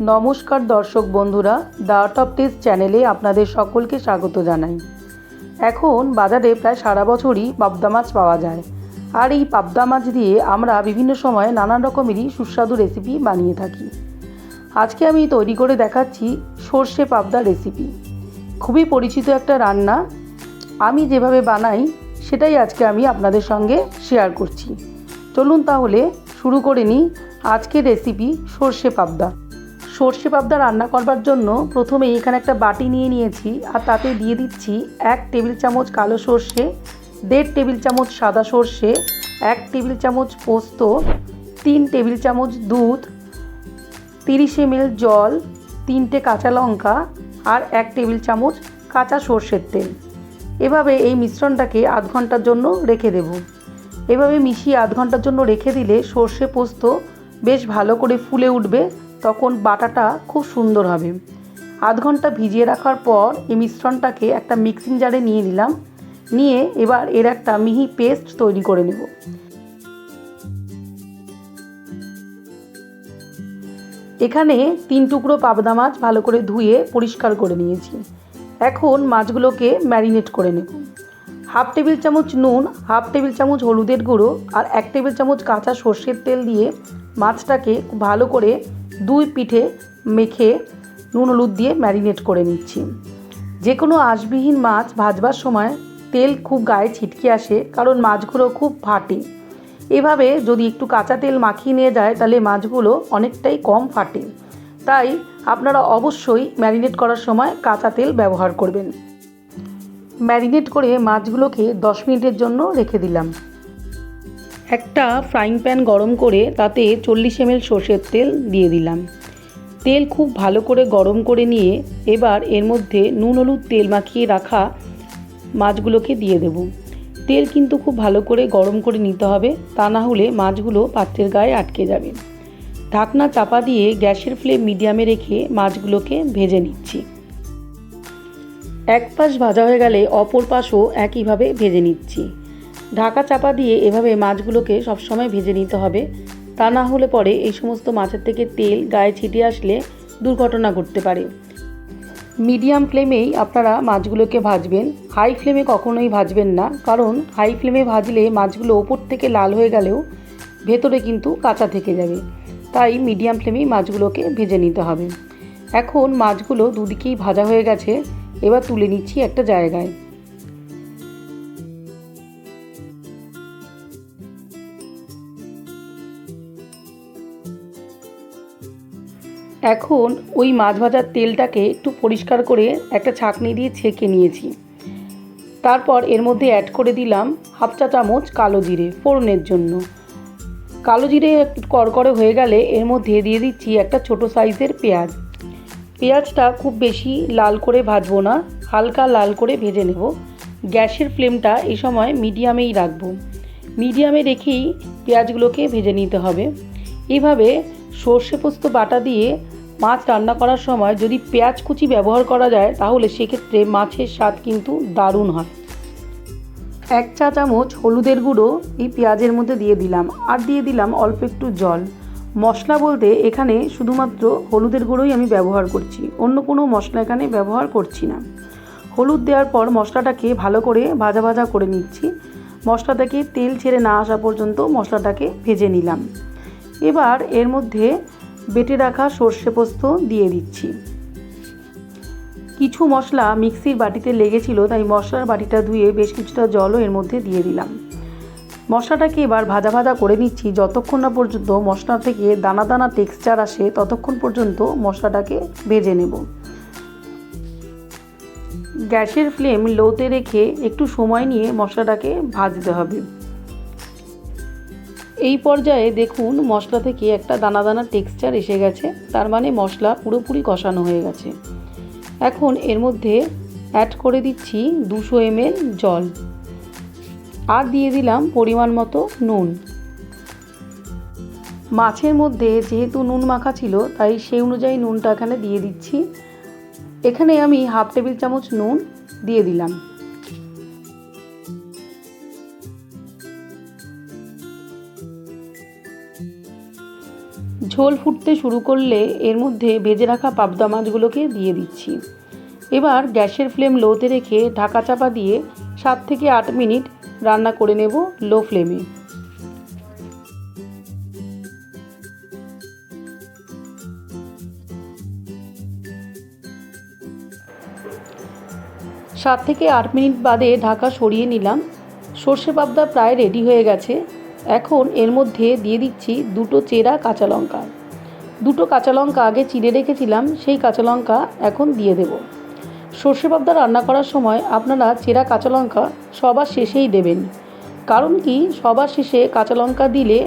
নমস্কার দর্শক বন্ধুরা, দ্য আর্ট অফ টেস্ট চ্যানেলে আপনাদের সকলকে স্বাগত জানাই। এখন বাজারে প্রায় সারা বছরই পাবদা মাছ পাওয়া যায়, আর এই পাবদা মাছ দিয়ে আমরা বিভিন্ন সময় নানান রকমেরই সুস্বাদু রেসিপি বানিয়ে থাকি। আজকে আমি তৈরি করে দেখাচ্ছি সর্ষে পাবদা রেসিপি। খুবই পরিচিত একটা রান্না। আমি যেভাবে বানাই সেটাই আজকে আমি আপনাদের সঙ্গে শেয়ার করছি। চলুন তাহলে শুরু করে নিই আজকের রেসিপি সর্ষে পাবদা। সর্ষে পাবদা রান্না করবার জন্য প্রথমে এখানে একটা বাটি নিয়ে নিয়েছি, আর তাতে দিয়ে দিচ্ছি 1 টেবিল চামচ কালো সর্ষে, 1.5 টেবিল চামচ সাদা সর্ষে, 1 টেবিল চামচ পোস্ত, 3 টেবিল চামচ দুধ, 30 ml জল, 3টে কাঁচা লঙ্কা আর 1 টেবিল চামচ কাঁচা সর্ষের তেল। এভাবে এই মিশ্রণটাকে আধ ঘন্টার জন্য রেখে দেব। এভাবে মিশিয়ে আধ ঘন্টার জন্য রেখে দিলে সর্ষে পোস্ত বেশ ভালো করে ফুলে উঠবে, তখন বাটাটা খুব সুন্দর হবে। আধ ঘন্টা ভিজিয়ে রাখার পর এই মিশ্রণটাকে একটা মিক্সিং জারে নিয়ে নিলাম। নিয়ে এবার এর একটা মিহি পেস্ট তৈরি করে নেব। এখানে 3 টুকরো পাবদা মাছ ভালো করে ধুয়ে পরিষ্কার করে নিয়েছি। এখন মাছগুলোকে ম্যারিনেট করে নেব। 1/2 টেবিল চামচ নুন, 1/2 টেবিল চামচ হলুদের গুঁড়ো আর 1 টেবিল চামচ কাঁচা সর্ষের তেল দিয়ে মাছটাকে ভালো করে 2 পিঠে মেখে নুন হলুদ দিয়ে ম্যারিনেট করে নিচ্ছি। যে কোনো আঁশবিহীন মাছ ভাজবার সময় তেল খুব গায়ে ছিটকে আসে, কারণ মাছগুলো খুব ফাটে। এভাবে যদি একটু কাঁচা তেল মাখিয়ে নিয়ে যায় তাহলে মাছগুলো অনেকটাই কম ফাটে। তাই আপনারা অবশ্যই ম্যারিনেট করার সময় কাঁচা তেল ব্যবহার করবেন। ম্যারিনেট করে মাছগুলোকে 10 মিনিটের জন্য রেখে দিলাম। একটা ফ্রাইং প্যান গরম করে তাতে 40 ml সর্ষের তেল দিয়ে দিলাম। তেল খুব ভালো করে গরম করে নিয়ে এবার এর মধ্যে নুন হলুদ তেল মাখিয়ে রাখা মাছগুলোকে দিয়ে দেব। তেল কিন্তু খুব ভালো করে গরম করে নিতে হবে, তা না হলে মাছগুলো পাত্রের গায়ে আটকে যাবে। ঢাকনা চাপা দিয়ে গ্যাসের ফ্লেম মিডিয়ামে রেখে মাছগুলোকে ভেজে নিচ্ছি। এক পাশ ভাজা হয়ে গেলে অপর পাশও একইভাবে ভেজে নিচ্ছি। ঢাকা চাপা দিয়ে এভাবে মাছগুলোকে সবসময় ভেজে নিতে হবে, তা না হলে পরে এই সমস্ত মাছের থেকে তেল গায়ে ছিটে আসলে দুর্ঘটনা ঘটতে পারে। মিডিয়াম ফ্লেমেই আপনারা মাছগুলোকে ভাজবেন, হাই ফ্লেমে কখনোই ভাজবেন না, কারণ হাই ফ্লেমে ভাজলে মাছগুলো ওপর থেকে লাল হয়ে গেলেও ভেতরে কিন্তু কাঁচা থেকে যাবে। তাই মিডিয়াম ফ্লেমেই মাছগুলোকে ভেজে নিতে হবে। এখন মাছগুলো দুদিকেই ভাজা হয়ে গেছে, এবার তুলে নিচ্ছি একটা জায়গায়। এখন ওই মাছ ভাজার তেলটাকে একটু পরিষ্কার করে একটা ছাঁকনি দিয়ে ছেঁকে নিয়েছি। তারপর এর মধ্যে অ্যাড করে দিলাম 1/2 চা চামচ কালো জিরে ফোড়নের জন্য। কালো জিরে একটু কড়কড়ে হয়ে গেলে এর মধ্যে দিয়ে দিচ্ছি একটা ছোট সাইজের পেঁয়াজ। পেঁয়াজটা খুব বেশি লাল করে ভাজবো না, হালকা লাল করে ভেজে নেব। গ্যাসের ফ্লেমটা এই সময় মিডিয়ামেই রাখবো। মিডিয়ামে রেখেই পেঁয়াজগুলোকে ভেজে নিতে হবে। এইভাবে সর্ষে পোস্ত বাটা দিয়ে মাছ রান্না করার সময় যদি পেঁয়াজ কুচি ব্যবহার করা যায় তাহলে সেক্ষেত্রে মাছের স্বাদ কিন্তু দারুণ হয়। 1 চা চামচ হলুদের গুঁড়ো এই পেঁয়াজের মধ্যে দিয়ে দিলাম, আর দিয়ে দিলাম অল্প একটু জল। মশলা বলতে এখানে শুধুমাত্র হলুদের গুঁড়োই আমি ব্যবহার করছি, অন্য কোনো মশলা এখানে ব্যবহার করছি না। হলুদ দেওয়ার পর মশলাটাকে ভালো করে ভাজা ভাজা করে নিচ্ছি। মশলা থেকে তেল ছেড়ে না আসা পর্যন্ত মশলাটাকে ভেজে নিলাম। এবার এর মধ্যে বেটে রাখা সর্ষে পোস্ত দিয়ে দিচ্ছি। কিছু মশলা মিক্সির বাটিতে লেগেছিল, তাই মশলার বাটিটা ধুয়ে বেশ কিছুটা জলও এর মধ্যে দিয়ে দিলাম। মশলাটাকে এবার ভাজা ভাজা করে নিচ্ছি, যতক্ষণ না পর্যন্ত মশলা থেকে দানা দানা টেক্সচার আসে ততক্ষণ পর্যন্ত মশলাটাকে ভেজে নেব। গ্যাসের ফ্লেম লোতে রেখে একটু সময় নিয়ে মশলাটাকে ভাজতে হবে। এই পর্যায়ে দেখুন মশলা থেকে একটা দানা দানা টেক্সচার এসে গেছে, তার মানে মশলা পুরোপুরি কষানো হয়ে গেছে। এখন এর মধ্যে অ্যাড করে দিচ্ছি 200 ml জল, আর দিয়ে দিলাম পরিমাণ মতো নুন। মাছের মধ্যে যেহেতু নুন মাখা ছিল তাই সেই অনুযায়ী নুনটা এখানে দিয়ে দিচ্ছি। এখানে আমি 1/2 টেবিল চামচ নুন দিয়ে দিলাম। ঝোল ফুটতে শুরু করলে এর মধ্যে ভেজে রাখা পাবদা মাছগুলোকে দিয়ে দিচ্ছি। এবার গ্যাসের ফ্লেম লোতে রেখে ঢাকা চাপা দিয়ে 7 থেকে 8 মিনিট রান্না করে নেব লো ফ্লেমে। 7 থেকে 8 মিনিট বাদে ঢাকা সরিয়ে নিলাম। সর্ষে পাবদা প্রায় রেডি হয়ে গেছে। এখন এর মধ্যে দিয়ে দিচ্ছি 2টো চেরা কাঁচা লঙ্কা। 2টো কাঁচা লঙ্কা আগে চিড়ে রেখেছিলাম, সেই কাঁচা লঙ্কা এখন দিয়ে দেব। সর্ষে পাবদা রান্না করার সময় আপনারা চেরা কাঁচা লঙ্কা সবার শেষেই দেবেন, কারণ কি সবার শেষে কাঁচা লঙ্কা দিলে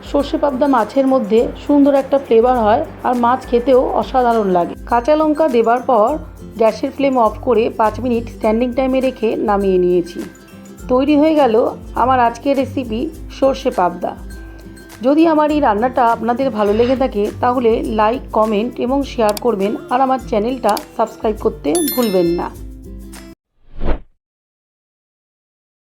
সর্ষে পাবদা মাছের মধ্যে সুন্দর একটা ফ্লেভার হয় আর মাছ খেতেও অসাধারণ লাগে। কাঁচা লঙ্কা দেবার পর গ্যাসের ফ্লেম অফ করে 5 মিনিট স্ট্যান্ডিং টাইমে রেখে নামিয়ে নিয়েছি। তৈরি হয়ে গেল আমার আজকের রেসিপি সর্ষে পাবদা। যদি আমার এই রান্নাটা আপনাদের ভালো লেগে থাকে তাহলে লাইক, কমেন্ট এবং শেয়ার করবেন আর আমার চ্যানেলটা সাবস্ক্রাইব করতে ভুলবেন না।